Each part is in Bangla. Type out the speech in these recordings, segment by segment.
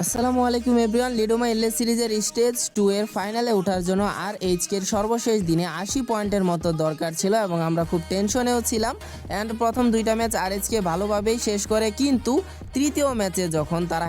আসসালামু আলাইকুম এভরিওয়ান। লিডোমা এলএস সিরিজের স্টেজ 2 এর ফাইনালে ওঠার জন্য আর এইচকে এর সর্বশেষ দিনে 80 পয়েন্টের মতো দরকার ছিল এবং আমরা খুব টেনশনেও ছিলাম। অ্যান্ড প্রথম দুইটা ম্যাচ আর এইচকে ভালোভাবেই শেষ করে, কিন্তু তৃতীয় ম্যাচে যখন তারা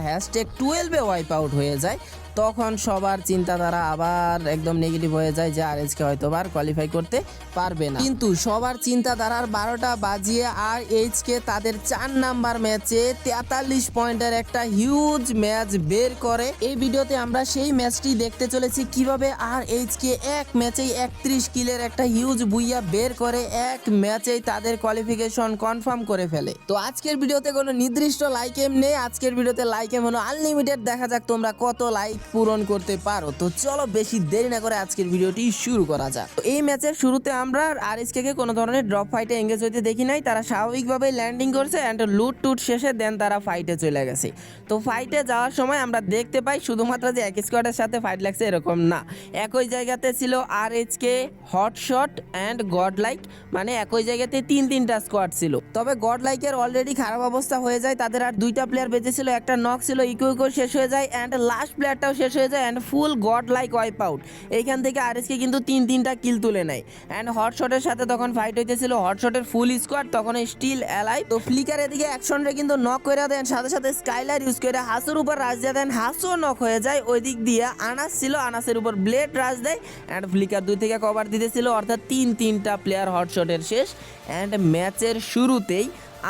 #12-এ ওয়াইপ আউট হয়ে যায় তখন সবার চিন্তাধারা আবার একদম নেগেটিভ হয়ে যায় যে আর এইচকে হয়তো আর কোয়ালিফাই করতে পারবে না। কিন্তু সবার চিন্তাধারার 12টা বাজিয়ে আর এইচকে তাদের 4 নাম্বার ম্যাচে 43 পয়েন্টের একটা হিউজ ম্যাচ বের করে। এই ভিডিওতে আমরা সেই ম্যাচটি দেখতে চলেছি কিভাবে আর এইচকে এক ম্যাচেই 31 কিলের একটা হিউজ বুইয়া বের করে এক ম্যাচেই তাদের কোয়ালিফিকেশন কনফার্ম করে ফেলে। তো আজকের ভিডিওতে কোনো নির্দিষ্ট লাইক এম নেই, আজকের ভিডিওতে লাইক এম হলো আনলিমিটেড। দেখা যাক তোমরা কত লাইক পূরণ করতে পারো। তো চলো বেশি দেরি না করে আজকের ভিডিওটি শুরু করা যাক। তো এই ম্যাচের শুরুতে আমরা আরএসকে কে কোনো ধরনের ড্রপ ফাইটে এঙ্গেজ হতে দেখি নাই। তারা স্বাভাবিকভাবেই ল্যান্ডিং করছে অ্যান্ড লুট টুট শেষে দেন তারা ফাইটে চলে গেছে। তো ফাইটে যাওয়ার সময় আমরা দেখতে পাই শুধুমাত্র যে এক স্কোয়াডের সাথে ফাইট লাগছে এরকম না, একই জায়গাতে ছিল আরএইচকে, হটশট অ্যান্ড গড লাইক, মানে একই জায়গাতে তিনটা স্কোয়াড ছিল। তবে গড লাইকের অলরেডি খারাপ অবস্থা হয়ে যায়, তাদের আর দুইটা প্লেয়ার বেঁচে ছিল, একটা নক ছিল, ইকো শেষ হয়ে যায় অ্যান্ড লাস্ট প্লেয়ারটাও শেষ হয়ে যায় and full god like wipe out. এইখান থেকে আরএসকে কিন্তু তিনটা কিল তুলে নেয় অ্যান্ড হটশটের সাথে তখন ফাইট হইতেছিল, হটশটের ফুল স্কোয়াড তখন স্টিল অ্যালাই। তো ফ্লিকার এদিকে অ্যাকশনরে কিন্তু নক করে দেন, সাথে সাথে স্কাইলার ইউজ করে হাসুর উপর রাজ দিয়ে দেন, হাসও নক হয়ে যায়। ওই দিক দিয়ে আনাস ছিল, আনাসের উপর ব্লেড রাজ দেয় অ্যান্ড ফ্লিকার দুই থেকে কভার দিতেছিল, অর্থাৎ তিনটা প্লেয়ার হটশটের শেষ। অ্যান্ড ম্যাচের শুরুতেই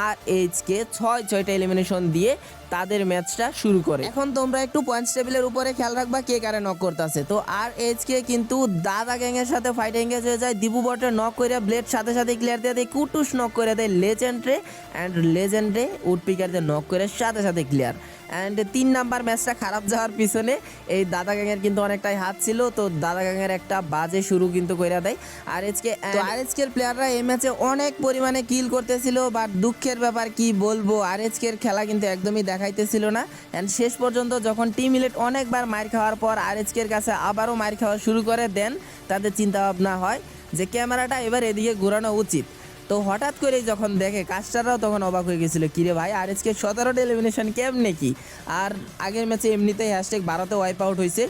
আর এইচকে 6টা এলিমিনেশন দিয়ে তাদের ম্যাচটা শুরু করে। এখন তোমরা একটু পয়েন্টস টেবিলের উপরে খেয়াল রাখবা কে কারে নক করতেছে। তো আর এইচকে কিন্তু দাদা গ্যাংয়ের সাথে ফাইট এঙ্গেজ হয়ে যায়, দিবু বটে নক করে ব্লেড সাথে সাথে ক্লিয়ার দিয়ে দেয়, কুটুস নক করে দেয় লেজেন্ডরে অ্যান্ড লেজেন্ডে উডপিকার দিয়ে নক করে সাথে সাথে ক্লিয়ার। অ্যান্ড 3 নাম্বার ম্যাচটা খারাপ যাওয়ার পিছনে এই দাদা গ্যাংয়ের কিন্তু অনেকটাই হাত ছিল। তো দাদা গ্যাংয়ের একটা বাজে শুরু কিন্তু করে দেয় আর এইচকের প্লেয়াররা এই ম্যাচে অনেক পরিমাণে কিল করতেছিল, বাট দুঃখের ব্যাপার কি বলবো, আরএইচকের খেলা কিন্তু একদমই দেখাইতেছিল না। অ্যান্ড শেষ পর্যন্ত যখন টিম ইলেট অনেকবার মার খাওয়ার পর আরএইচকের কাছে আবারও মার খাওয়া শুরু করে দেন, তাদের চিন্তা ভাবনা হয় যে ক্যামেরাটা এবার এদিকে ঘোরানো উচিত। তো হঠাৎ করেই যখন দেখে কাস্টাররাও তখন অবাক হয়ে গেছিল, কিরে ভাই আরএইচকে 17টা এলিমিনেশন কেমনে কি। আর আগের ম্যাচে এমনিতেই #12তে ওয়াইপ আউট হয়েছে,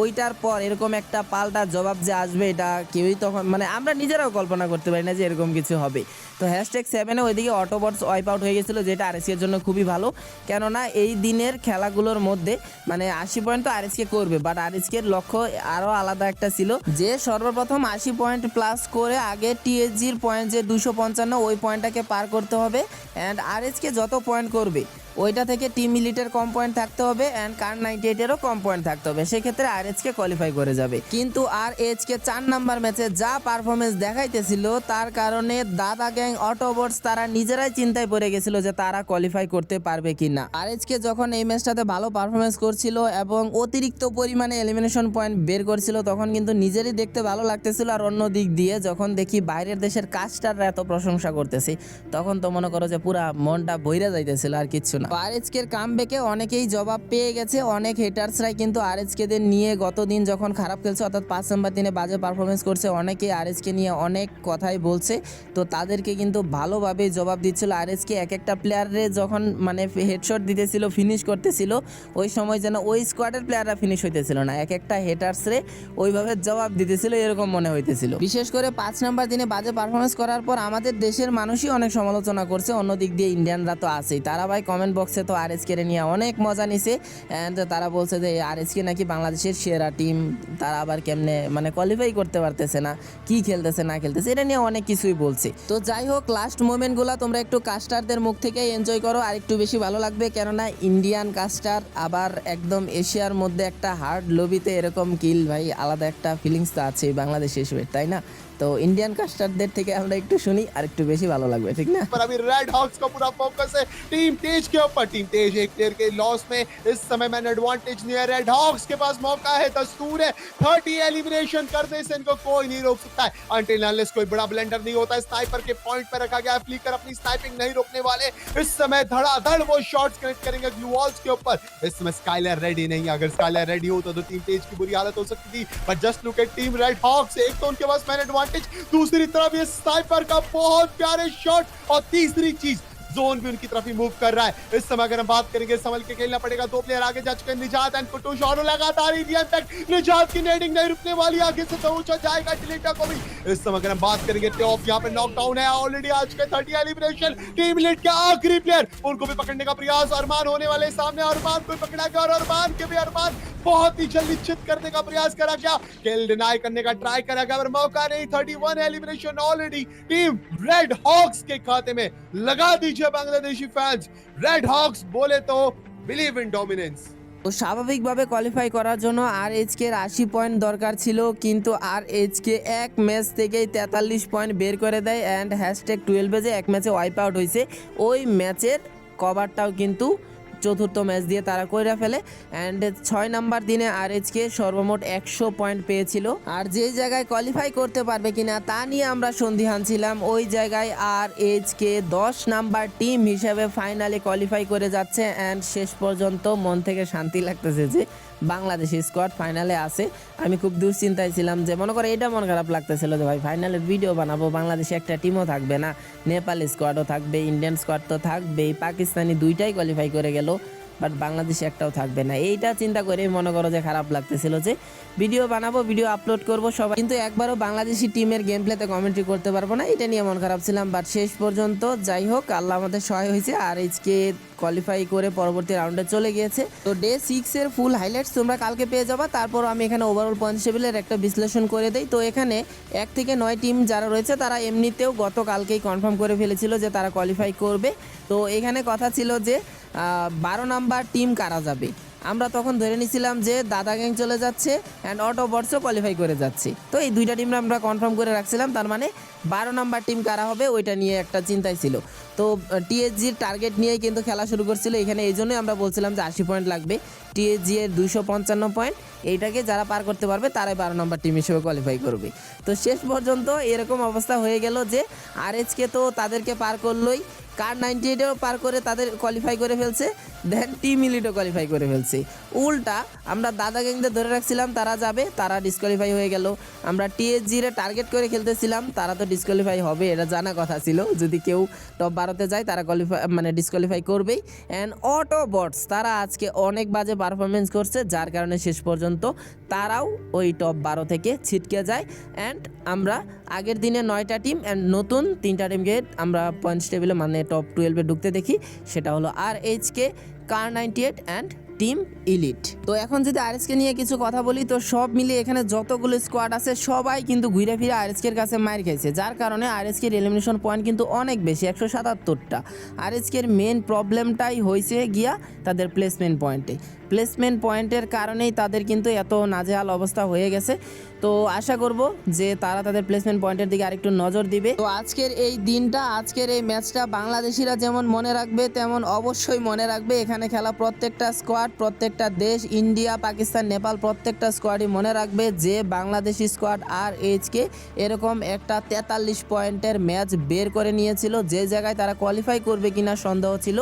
ওইটার পর এরকম একটা পাল্টা জবাব যে আসবে এটা কেউই তখন মানে আমরা নিজেরাও কল্পনা করতে পারি না যে এরকম কিছু হবে। তো #7-এ ওইদিকে অটোবটস ওয়াইপ আউট হয়ে গেছিলো, যেটা আরএসকের জন্য খুবই ভালো, কেননা এই দিনের খেলাগুলোর মধ্যে মানে 80 পয়েন্ট তো আরএসকে করবে, বাট আরএসকের লক্ষ্য আরও আলাদা একটা ছিল যে সর্বপ্রথম 80 পয়েন্ট প্লাস করে আগে টিএসজির পয়েন্ট যে 255 ওই পয়েন্টটাকে পার করতে হবে। অ্যান্ড আরএসকে যত পয়েন্ট করবে ওইটা থেকে টিম মিলিটের কম পয়েন্ট থাকতে হবে অ্যান্ড কার 98-এরও কম পয়েন্ট থাকতে হবে, সেক্ষেত্রে আরএইচকে কোয়ালিফাই করে যাবে। কিন্তু আরএইচকে 4 নাম্বার ম্যাচে যা পারফরমেন্স দেখাইতেছিল তার কারণে দাদা গ্যাং, অটোবটস তারা নিজেরাই চিন্তায় পড়ে গেছিল যে তারা কোয়ালিফাই করতে পারবে কিনা। আরএইচকে যখন এই ম্যাচটাতে ভালো পারফরমেন্স করছিল এবং অতিরিক্ত পরিমাণে এলিমিনেশন পয়েন্ট বের করছিল তখন কিন্তু নিজেরই দেখতে ভালো লাগতেছিল। আর অন্য দিক দিয়ে যখন দেখি বাইরের দেশের কাস্টাররা এত প্রশংসা করতেছে তখন তো মনে করো যে পুরা মনটা বইরা যাইতেছিল আর কিচ্ছু না। আরএইচকের কামব্যাকে অনেকেই জবাব পেয়ে গেছে, অনেক হেটার্সরাই কিন্তু আরএইচকেদের নিয়ে গতদিন যখন খারাপ খেলছে অর্থাৎ 5 নাম্বার দিনে বাজে পারফরমেন্স করছে অনেকেই আরএইচকে নিয়ে অনেক কথাই বলছে। তো তাদেরকে কিন্তু ভালোভাবেই জবাব দিচ্ছিল আরএইচকে। এক একটা প্লেয়ারে যখন মানে হেডশট দিতেছিল, ফিনিশ করতেছিল, ওই সময় যেন ওই স্কোয়াডের প্লেয়াররা ফিনিশ হইতেছিল না, এক একটা হেটার্সরে ওইভাবে জবাব দিতেছিল এরকম মনে হইতেছিল। বিশেষ করে 5 নাম্বার দিনে বাজে পারফরমেন্স করার পর আমাদের দেশের মানুষই অনেক সমালোচনা করছে, অন্যদিক দিয়ে ইন্ডিয়ানরা তো আছেই, তারা ভাই কমেন্ট বক্সে তো আরএইচকে নিয়ে অনেক মজা নিছে অ্যান্ড তারা বলছে যে আরএইচকে নাকি বাংলাদেশের সেরা টিম, তারা আবার কেমনে মানে কোয়ালিফাই করতে পারতেছে না, কি খেলতেছে না খেলতেছে, এটা নিয়ে অনেক কিছুই বলছে। তো যাই হোক, লাস্ট মোমেন্টগুলো তোমরা একটু কাস্টারদের মুখ থেকে এনজয় করো, আর একটু বেশি ভালো লাগবে, কেননা ইন্ডিয়ান কাস্টার আবার একদম এশিয়ার মধ্যে একটা হার্ড লবিতে এরকম কিল, ভাই আলাদা একটা ফিলিংস তো আছে বাংলাদেশ হিসেবে, তাই না? তো इंडियन कास्टरদের থেকে আমরা একটু শুনি আর একটু বেশি ভালো লাগবে, ঠিক না? पर अभी रेड हॉक्स का पूरा फोकस है टीम तेज के ऊपर। टीम तेज एक प्लेयर के लॉस में इस समय मैन एडवांटेज नहीं है, रेड हॉक्स के पास मौका है, दस्तूर है, 30 एलिमिनेशन करने से इनको कोई नहीं रोक सकता है अंटिल अनलेस कोई बड़ा ब्लेंडर नहीं होता है। स्नाइपर के पॉइंट पर रखा गया है, फ्लिकर अपनी स्नाइपिंग नहीं रोकने वाले, इस समय धड़ाधड़ वो शॉट्स कनेक्ट करेंगे ग्लू वॉल्स के ऊपर। इस समय स्काइलर रेडी नहीं है, अगर स्काइलर रेडी हो तो टीम तेज की बुरी हालत हो सकती थी, but just look at team Red Hawks, एक तो उनके पास मैन एडवांटेज, दूसरी तरफ ये स्नाइपर का बहुत प्यारे शॉट, और तीसरी चीज जोन भी उनकी तरफ ही मूव कर रहा है। इस समय अगर हम बात करेंगे, संभल के खेलना पड़ेगा, 2 प्लेयर आगे जा चुके हैं, निजात एंड कुटुश, और लगातार ही इम्पैक्ट, निजात की नेडिंग नहीं रुकने वाली, आगे से पहुंचा जाएगा टिलिटा को भी। इस समय अगर हम बात करेंगे, टॉप यहाँ पे नॉकडाउन है ऑलरेडी, आज के 30 एलिमिनेशन, टीम लिट के आखिरी प्लेयर, उनको भी पकड़ने का प्रयास, अरमान होने वाले सामने, अरमान को पकड़ा गया और अरमान के भी अरमान बहुत ही जल्दी चित करने का प्रयास करा गया, किल डिनाई करने का ट्राई करा गया, पर मौका नहीं। 31 elimination already team Red Hawks के खाते में लगा दीजिए बांग्लादेशी फैंस। रेड हॉक्स बोले तो बिलीव इन डोमिनेंस। তো স্বাভাবিকভাবে কোয়ালিফাই করার জন্য আরএইচকে 80 পয়েন্ট দরকার ছিল, কিন্তু আরএইচকে এক ম্যাচ থেকেই 43 পয়েন্ট বের করে দেয় অ্যান্ড #12 যে এক ম্যাচে ওয়াইপ আউট হয়েছে, ওই ম্যাচের কভারটাও কিন্তু চতুর্থ ম্যাচ দিয়ে তারা কইরা ফেলে অ্যান্ড 6 নাম্বার দিনে আরএইচকে সর্বমোট 100 পয়েন্ট পেয়েছিল। আর যে জায়গায় কোয়ালিফাই করতে পারবে কিনা তা নিয়ে আমরা সন্দিহান ছিলাম, ওই জায়গায় আরএইচকে 10 নাম্বার টিম হিসেবে ফাইনালে কোয়ালিফাই করে যাচ্ছে অ্যান্ড শেষ পর্যন্ত মন থেকে শান্তি লাগতেছে যে বাংলাদেশি স্কোয়াড ফাইনালে আছে। আমি খুব দুশ্চিন্তায় ছিলাম যে মনে করে এটা মন খারাপ লাগতেছিল যে ভাই ফাইনালের ভিডিও বানাবো, বাংলাদেশে একটা টিমও থাকবে না, নেপালি স্কোয়াডও থাকবে, ইন্ডিয়ান স্কোয়াড তো থাকবেই, পাকিস্তানি দুইটাই কোয়ালিফাই করে গেল, বাট বাংলাদেশে একটাও থাকবে না। এইটা চিন্তা করে মনে করো যে খারাপ লাগতেছিল যে ভিডিও বানাবো, ভিডিও আপলোড করব সবাই, কিন্তু একবারও বাংলাদেশি টিমের গেম প্লেতে কমেন্ট্রি করতে পারবো না, এটা নিয়ে মন খারাপ ছিলাম। বাট শেষ পর্যন্ত যাই হোক আল্লাহ আমাদের সহায় হয়েছে, আরএইচকে কোয়ালিফাই করে পরবর্তী রাউন্ডে চলে গিয়েছে। তো ডে 6 এর ফুল হাইলাইটস তোমরা কালকে পেয়ে যাবা। তারপর আমি এখানে ওভারঅল পয়েন্ট টেবিলের একটা বিশ্লেষণ করে দেই। তো এখানে 1 থেকে 9 টিম যারা রয়েছে তারা এমনিতেও গতকালকেই কনফার্ম করে ফেলেছিল যে তারা কোয়ালিফাই করবে। তো এখানে কথা ছিল যে 12 নাম্বার টিম কারা যাবে, আমরা তখন ধরে নিয়েছিলাম যে দাদা গ্যাং চলে যাচ্ছে অ্যান্ড অটো বটসও কোয়ালিফাই করে যাচ্ছে। তো এই দুইটা টিম আমরা কনফার্ম করে রাখছিলাম, তার মানে 12 নাম্বার টিম কারা হবে ওইটা নিয়ে একটা চিন্তাই ছিল। তো টিএসজির টার্গেট নিয়েই কিন্তু খেলা শুরু করছিল এখানে, এই জন্যই আমরা বলছিলাম যে 80 পয়েন্ট লাগবে, টিএসজি এর 255 পয়েন্ট, এইটাকে যারা পার করতে পারবে তারাই 12 নম্বর টিম হিসেবে কোয়ালিফাই করবে। তো শেষ পর্যন্ত এরকম অবস্থা হয়ে গেল যে আরএইচকে তো তাদেরকে পার করলোই, কার 98ও পার করে তাদের কোয়ালিফাই করে ফেলছে, দেন টিম ইলিটও কোয়ালিফাই করে ফেলছে। উল্টা আমরা দাদা গ্যাংদের ধরে রাখছিলাম তারা যাবে, তারা ডিসকোয়ালিফাই হয়ে গেল। আমরা টিএসজির টার্গেট করে খেলতেছিলাম, তারা তো ডিসকোয়ালিফাই হবে, এটা জানা কথা ছিল, যদি কেউ টপ 12তে যায় তারা ডিসকোয়ালিফাই করবেই। অ্যান্ড অটো বটস তারা আজকে অনেক বাজে পারফরমেন্স করছে, যার কারণে শেষ পর্যন্ত তারাও ওই টপ 12 থেকে ছিটকে যায়। অ্যান্ড আমরা আগের দিনে 9টা টিম অ্যান্ড নতুন 3টা টিমকে আমরা পয়েন্টস টেবিলে মানে টপ 12-এ ঢুকতে দেখি, সেটা হলো আরএইচকে, কার 98 অ্যান্ড টিম ইলিট। তো এখন যদি আরএসকে নিয়ে কিছু কথা বলি, তো সব মিলিয়ে এখানে যতগুলো স্কোয়াড আছে সবাই কিন্তু ঘুরে ফিরে আরএসকের কাছে মার খেয়েছে, যার কারণে আরএসকের এলিমিনেশন পয়েন্ট কিন্তু অনেক বেশি, 177টা। আরএসকের মেন প্রবলেমটাই হয়েছে গিয়া তাদের প্লেসমেন্ট পয়েন্টের কারণেই তাদের কিন্তু এত নাজেহাল অবস্থা হয়ে গেছে। তো আশা করব যে তারা তাদের প্লেসমেন্ট পয়েন্টের দিকে আরেকটু নজর দিবে। তো আজকের এই দিনটা, আজকের এই ম্যাচটা বাংলাদেশিরা যেমন মনে রাখবে তেমন অবশ্যই মনে রাখবে এখানে খেলা প্রত্যেকটা স্কোয়াড, প্রত্যেকটা দেশ, ইন্ডিয়া, পাকিস্তান, নেপাল, প্রত্যেকটা স্কোয়াডই মনে রাখবে যে বাংলাদেশি স্কোয়াড আরএইচকে এরকম একটা 43 পয়েন্টের ম্যাচ বের করে নিয়েছিল, যে জায়গায় তারা কোয়ালিফাই করবে কিনা সন্দেহ ছিল,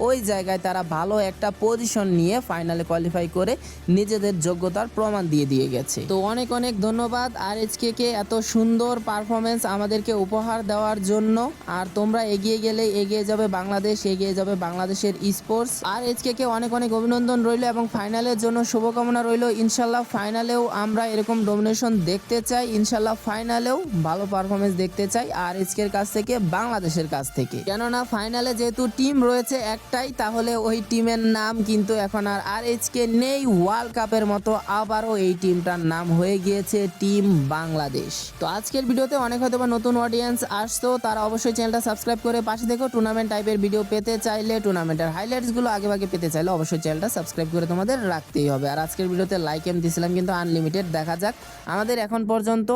ওই জায়গায় তারা ভালো একটা পজিশন নিয়ে ফাইনালে কোয়ালিফাই করে নিজেদের যোগ্যতার প্রমাণ দিয়ে গেছে। তো অনেক অনেক ধন্যবাদ আরএইচকে কে এত সুন্দর পারফরমেন্স আমাদেরকে উপহার দেওয়ার জন্য। আর তোমরা এগিয়ে গেলে এগিয়ে যাবে বাংলাদেশ, এগিয়ে যাবে বাংলাদেশের স্পোর্টস। আরএইচকে কে অনেক অনেক অভিনন্দন রইল এবং ফাইনালের জন্য শুভকামনা রইল। ইনশাল্লাহ ফাইনালেও আমরা এরকম ডমিনেশন দেখতে চাই, ইনশাল্লাহ ফাইনালেও ভালো পারফরমেন্স দেখতে চাই আরএইচকের কাছ থেকে, বাংলাদেশের কাছ থেকে। কেননা ফাইনালে যেহেতু টিম রয়েছে একটাই, তাহলে ওই টিমের নাম কিন্তু এখন আর আরএইচকে নেই। ওয়ার্ল্ড কাপের মতো আবারও এই টিমটার নাম হয়ে গিয়েছে টিম বাংলাদেশ। তো আজকের ভিডিওতে অনেক হয়তো বা নতুন অডিয়েন্স আসতো, তারা অবশ্যই চ্যানেলটা সাবস্ক্রাইব করে পাশে দেখো। টুর্নামেন্ট টাইপের ভিডিও পেতে চাইলে, টুর্নামেন্টের হাইলাইটসগুলো আগে পেতে চাইলে অবশ্যই চ্যানেলটা সাবস্ক্রাইব করে তোমাদের রাখতেই হবে। আর আজকের ভিডিওতে লাইক এম দিয়েছিলাম কিন্তু আনলিমিটেড, দেখা যাক আমাদের এখন পর্যন্ত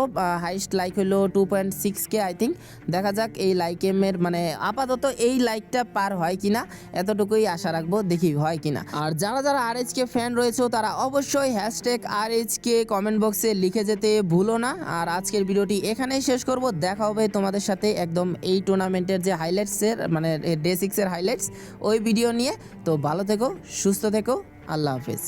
হাইস্ট লাইক হলো 2.6K আই থিঙ্ক। দেখা যাক এই লাইক এমের মানে আপাতত এই লাইকটা পার হয় কিনা, এতটুকুই আশা রাখবো, দেখি হয় কিনা। আর যারা আরএইচকে ফ্যান রয়েছে তারা অবশ্যই #আরএইচকে কমেন্ট বক্সে লিখে যেতে ভুলো না। আর আজকের ভিডিওটি এখানেই শেষ করব, দেখা হবে তোমাদের সাথে একদম এই টুর্নামেন্টের যে হাইলাইটসের মানে ডে 6 এর হাইলাইটস ওই ভিডিও নিয়ে। তো ভালো থেকো, সুস্থ থেকো, আল্লাহ হাফেজ।